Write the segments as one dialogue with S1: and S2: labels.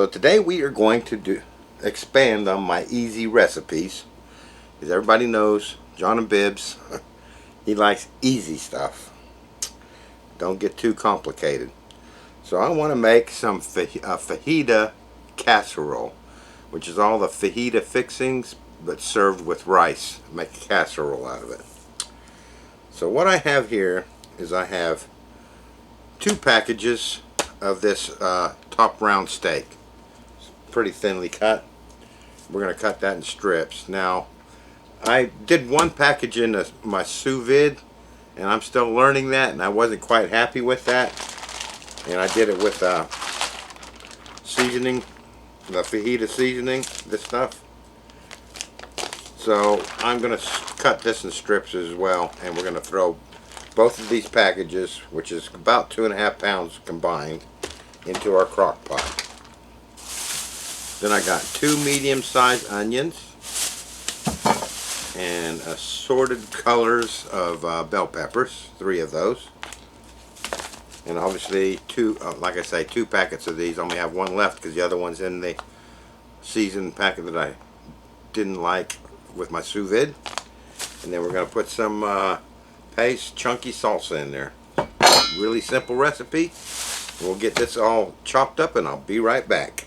S1: So today we are going to expand on my easy recipes. As everybody knows, John and Bibbs, he likes easy stuff. Don't get too complicated. So I want to make some fajita casserole, which is all the fajita fixings but served with rice. Make a casserole out of it. So what I have here is I have 2 packages of this top round steak. It's pretty thinly cut. We're going to cut that in strips. Now, I did 1 package in my sous vide, and I'm still learning that, and I wasn't quite happy with that. And I did it with seasoning, the fajita seasoning, this stuff. So I'm going to cut this in strips as well, and we're going to throw both of these packages, which is about 2.5 pounds combined, into our crock pot. Then I got 2 medium-sized onions and assorted colors of bell peppers, 3 of those. And obviously 2, like I say, 2 packets of these. I only have 1 left because the other one's in the seasoned packet that I didn't like with my sous vide. And then we're going to put some paste chunky salsa in there. Really simple recipe. We'll get this all chopped up and I'll be right back.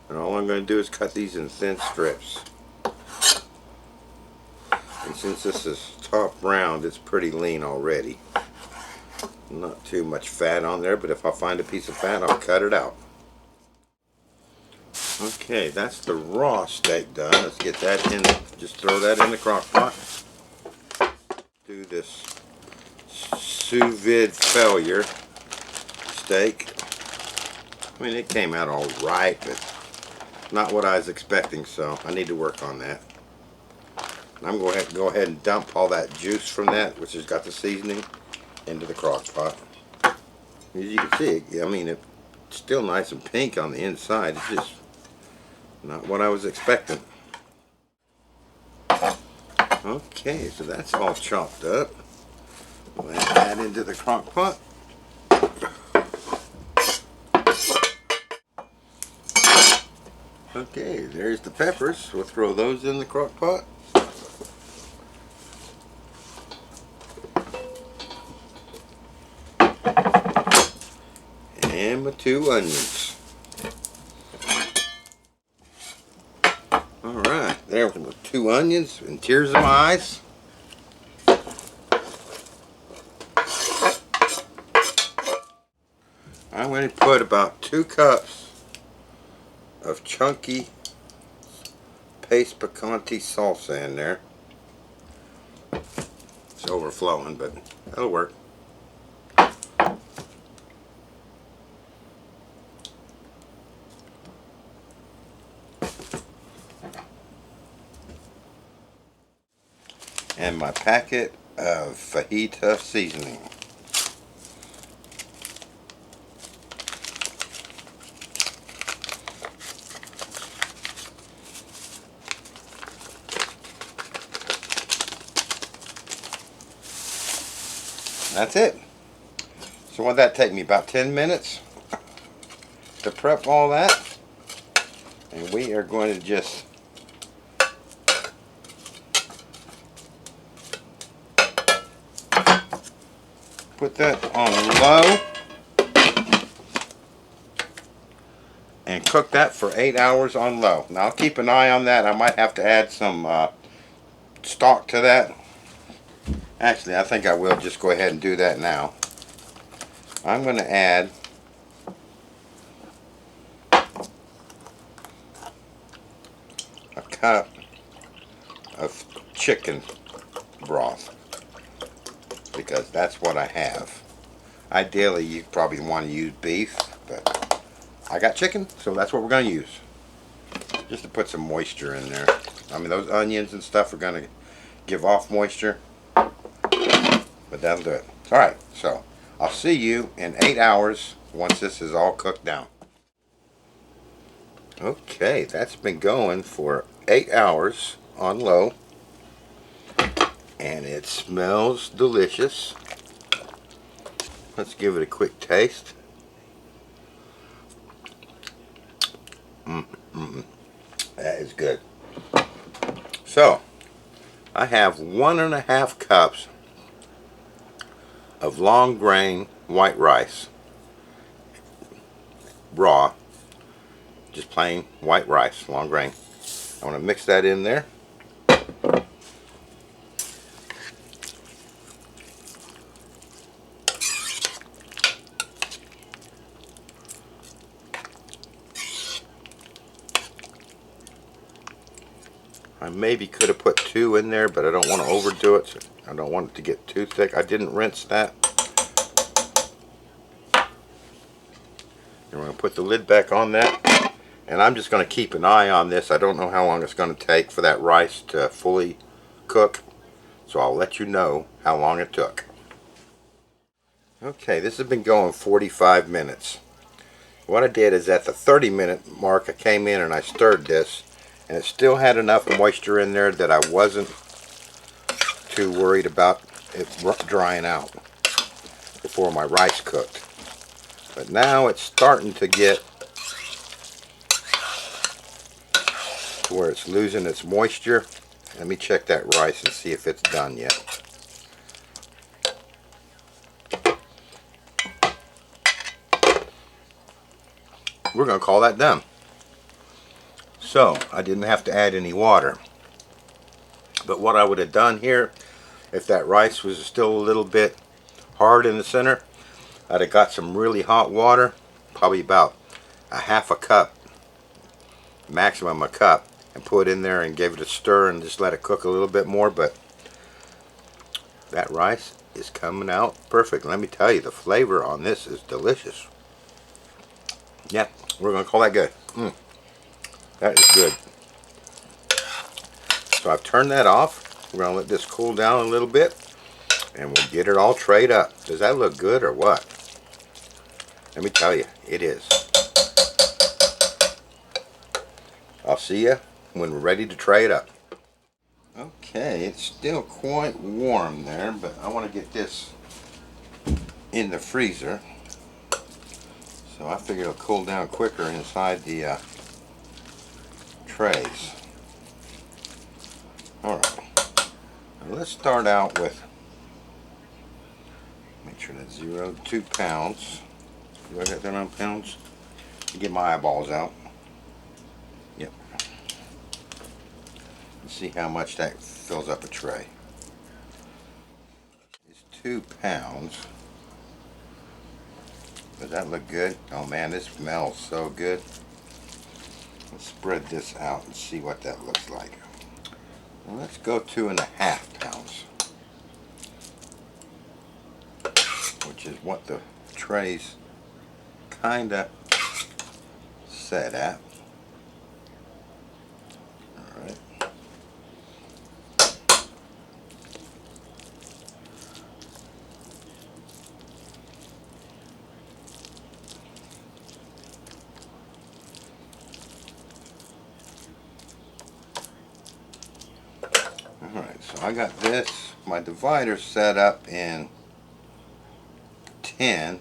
S1: And all I'm going to do is cut these in thin strips. And since this is top round, it's pretty lean already. Not too much fat on there, but if I find a piece of fat, I'll cut it out. Okay, that's the raw steak done. Let's get that in. Just throw that in the crock pot. Do this sous vide failure steak. I mean, it came out all right, but not what I was expecting, so I need to work on that. I'm going to go ahead and dump all that juice from that, which has got the seasoning, into the crock pot. As you can see, I mean, it's still nice and pink on the inside. It's just not what I was expecting. Okay, so that's all chopped up. We'll add that into the crock pot. Okay, there's the peppers. We'll throw those in the crock pot. And my 2 onions. Alright, there with the 2 onions and tears in my eyes. I'm going to put about 2 cups of chunky paste picante salsa in there. It's overflowing, but that'll work. And my packet of fajita seasoning. That's it. So what'd that take me? About 10 minutes to prep all that. And we are going to just put that on low and cook that for 8 hours on low. Now I'll keep an eye on that. I might have to add some stock to that. Actually, I think I will just go ahead and do that now. I'm going to add a cup of chicken broth, because that's what I have. Ideally, you probably want to use beef, but I got chicken, so that's what we're going to use. Just to put some moisture in there. I mean, those onions and stuff are going to give off moisture, but that'll do it. Alright, so I'll see you in 8 hours once this is all cooked down. Okay, that's been going for 8 hours on low, and it smells delicious. Let's give it a quick taste. good. So I have 1.5 cups of long grain white rice, raw, just plain white rice, long grain. I want to mix that in there. I maybe could have put 2 in there, but I don't want to overdo it. So I don't want it to get too thick. I didn't rinse that. And we're going to put the lid back on that. And I'm just going to keep an eye on this. I don't know how long it's going to take for that rice to fully cook. So I'll let you know how long it took. Okay, this has been going 45 minutes. What I did is at the 30-minute mark I came in and I stirred this, and it still had enough moisture in there that I wasn't too worried about it drying out before my rice cooked. But now it's starting to get to where it's losing its moisture. Let me check that rice and see if it's done yet. We're going to call that done. So I didn't have to add any water. But what I would have done here, if that rice was still a little bit hard in the center, I'd have got some really hot water, probably about a 1/2 cup, maximum a cup, and put it in there and gave it a stir and just let it cook a little bit more. But that rice is coming out perfect. Let me tell you, the flavor on this is delicious. Yeah, we're going to call that good. That is good. So I've turned that off. We're going to let this cool down a little bit, and we'll get it all trayed up. Does that look good or what? Let me tell you, it is. I'll see you when we're ready to tray it up. Okay, it's still quite warm there, but I want to get this in the freezer. So I figure it'll cool down quicker inside the trays. Alright, let's start out with, make sure that's 2 pounds. Do I got that on pounds? Get my eyeballs out. Yep. Let's see how much that fills up a tray. It's 2 pounds. Does that look good? Oh man, this smells so good. Let's spread this out and see what that looks like. Well, let's go 2.5 pounds, which is what the tray's kinda set at. Alright. Alright, so I got this, my divider set up in 10.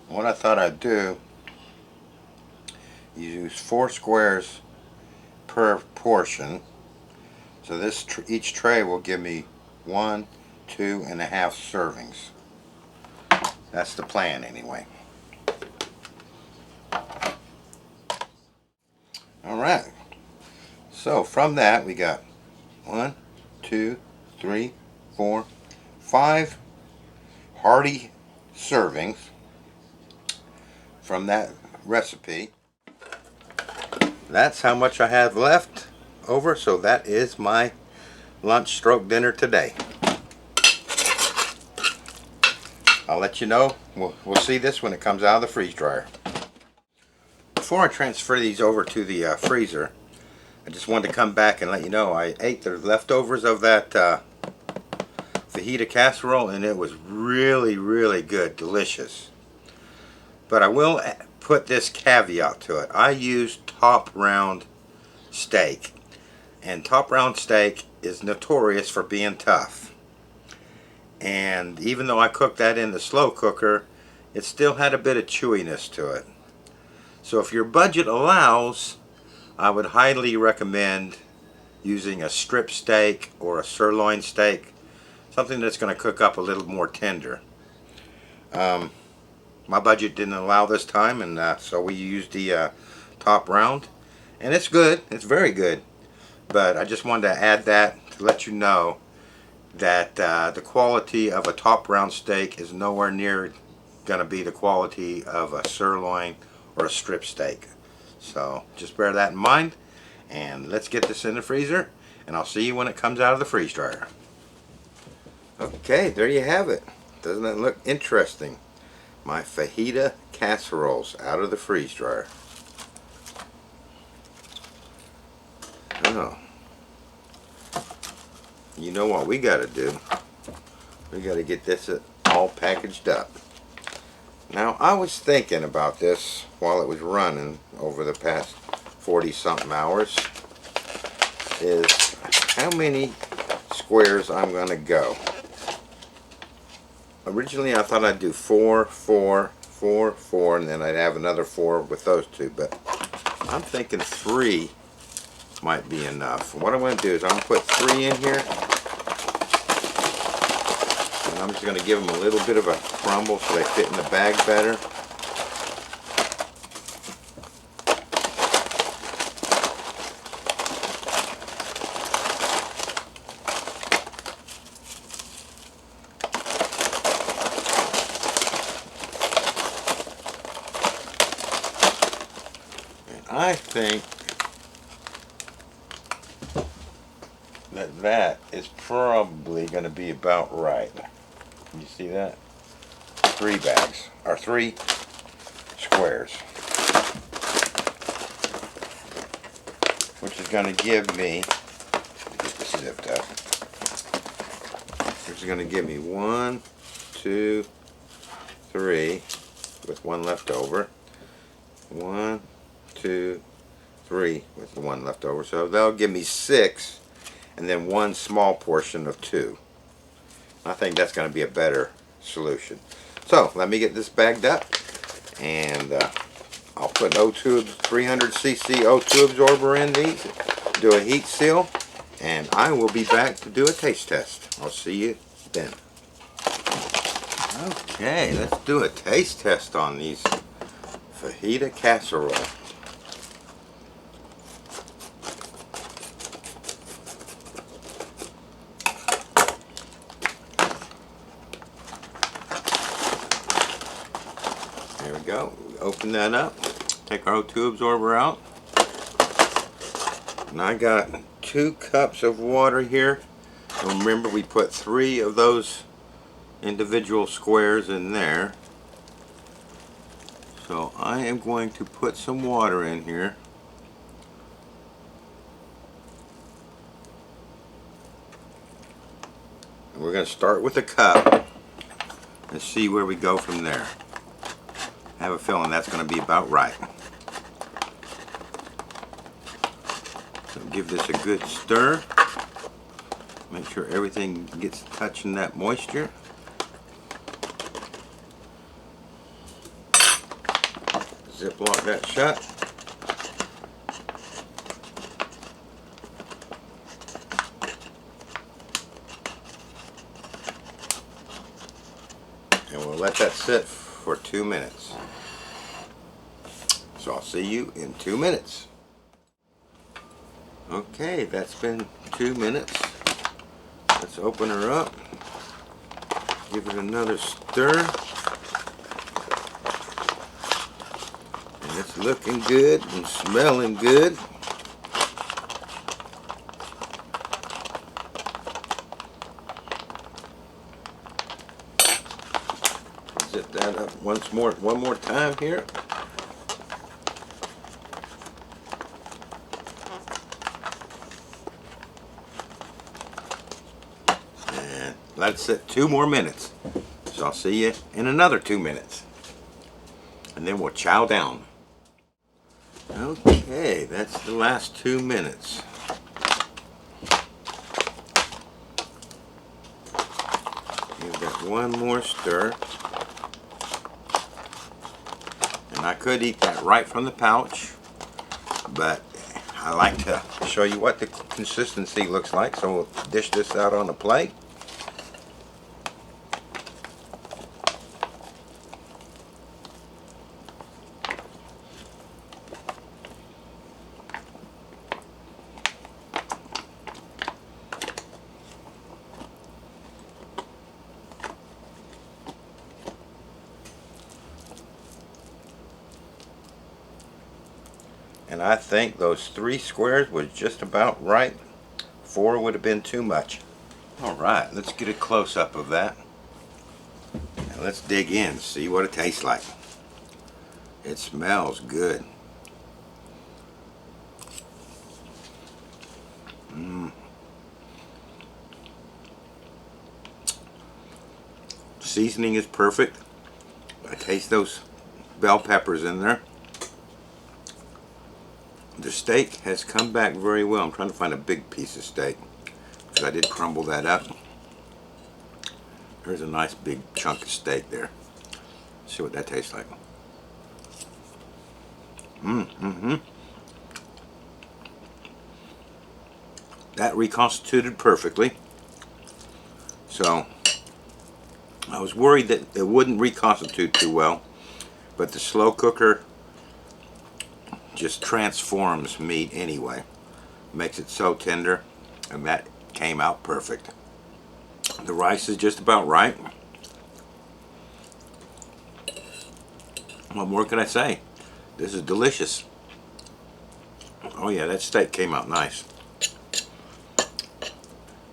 S1: What I thought I'd do, you use 4 squares per portion. So this each tray will give me 1, 2.5 servings. That's the plan anyway. Alright. So from that we got 1, 2, 3, 4, 5 hearty servings from that recipe. That's how much I have left over, so that is my lunch stroke dinner today. I'll let you know. We'll see this when it comes out of the freeze dryer. Before I transfer these over to the freezer, I just wanted to come back and let you know I ate the leftovers of that fajita casserole, and it was really, really good, delicious. But I will put this caveat to it. I use top round steak, and top round steak is notorious for being tough. And even though I cooked that in the slow cooker, it still had a bit of chewiness to it. So if your budget allows, I would highly recommend using a strip steak or a sirloin steak, something that's going to cook up a little more tender. My budget didn't allow this time, and so we used the top round, and it's good. It's very good. But I just wanted to add that to let you know that the quality of a top round steak is nowhere near going to be the quality of a sirloin or a strip steak. So just bear that in mind, and let's get this in the freezer, and I'll see you when it comes out of the freeze dryer. Okay, there you have it. Doesn't that look interesting? My fajita casseroles out of the freeze dryer. Oh, you know what we got to do? We got to get this all packaged up. Now, I was thinking about this while it was running over the past 40 something hours, is how many squares I'm going to go. Originally I thought I'd do 4, 4, 4, 4, and then I'd have another 4 with those two, but I'm thinking 3 might be enough. What I'm going to do is I'm going to put 3 in here, and I'm just going to give them a little bit of a crumble so they fit in the bag better. I think that is probably going to be about right. You see that? 3 bags, or 3 squares, which is going to give me, get this zipped up, which is going to give me 1, 2, 3, with 1 left over. 1, 2, 3 with the 1 left over, so that'll give me 6, and then 1 small portion of 2. I think that's going to be a better solution. So let me get this bagged up, and I'll put an O2 300cc O2 absorber in these, do a heat seal, and I will be back to do a taste test. I'll see you then. Okay, let's do a taste test on these fajita casserole. There we go. Open that up. Take our O2 absorber out. And I got 2 cups of water here. And remember, we put 3 of those individual squares in there. So I am going to put some water in here. And we're going to start with a cup and see where we go from there. I have a feeling that's going to be about right. So give this a good stir. Make sure everything gets touching that moisture. Ziplock that shut. And we'll let that sit for 2 minutes. So I'll see you in 2 minutes. Okay, that's been 2 minutes. Let's open her up. Give it another stir. And it's looking good and smelling good. Zip that up one more time here. And let it sit 2 more minutes. So I'll see you in another 2 minutes. and then we'll chow down. Okay, that's the last 2 minutes. Give that one more stir. And I could eat that right from the pouch, but I like to show you what the consistency looks like, so we'll dish this out on a plate. And I think those 3 squares was just about right. 4 would have been too much. Alright, let's get a close-up of that. And let's dig in, see what it tastes like. It smells good. Seasoning is perfect. I taste those bell peppers in there. The steak has come back very well. I'm trying to find a big piece of steak because I did crumble that up. There's a nice big chunk of steak there. Let's see what that tastes like. That reconstituted perfectly. So I was worried that it wouldn't reconstitute too well, but the slow cooker just transforms meat anyway. Makes it so tender, and that came out perfect. The rice is just about right. What more can I say? This is delicious. Oh yeah, that steak came out nice.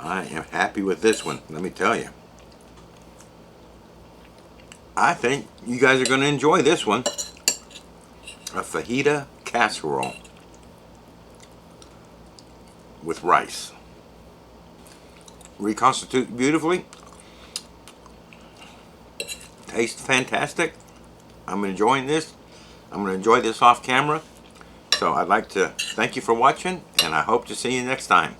S1: I am happy with this one, let me tell you. I think you guys are going to enjoy this one. A fajita casserole with rice. Reconstitute beautifully. Tastes fantastic. I'm enjoying this. I'm going to enjoy this off camera. So I'd like to thank you for watching, and I hope to see you next time.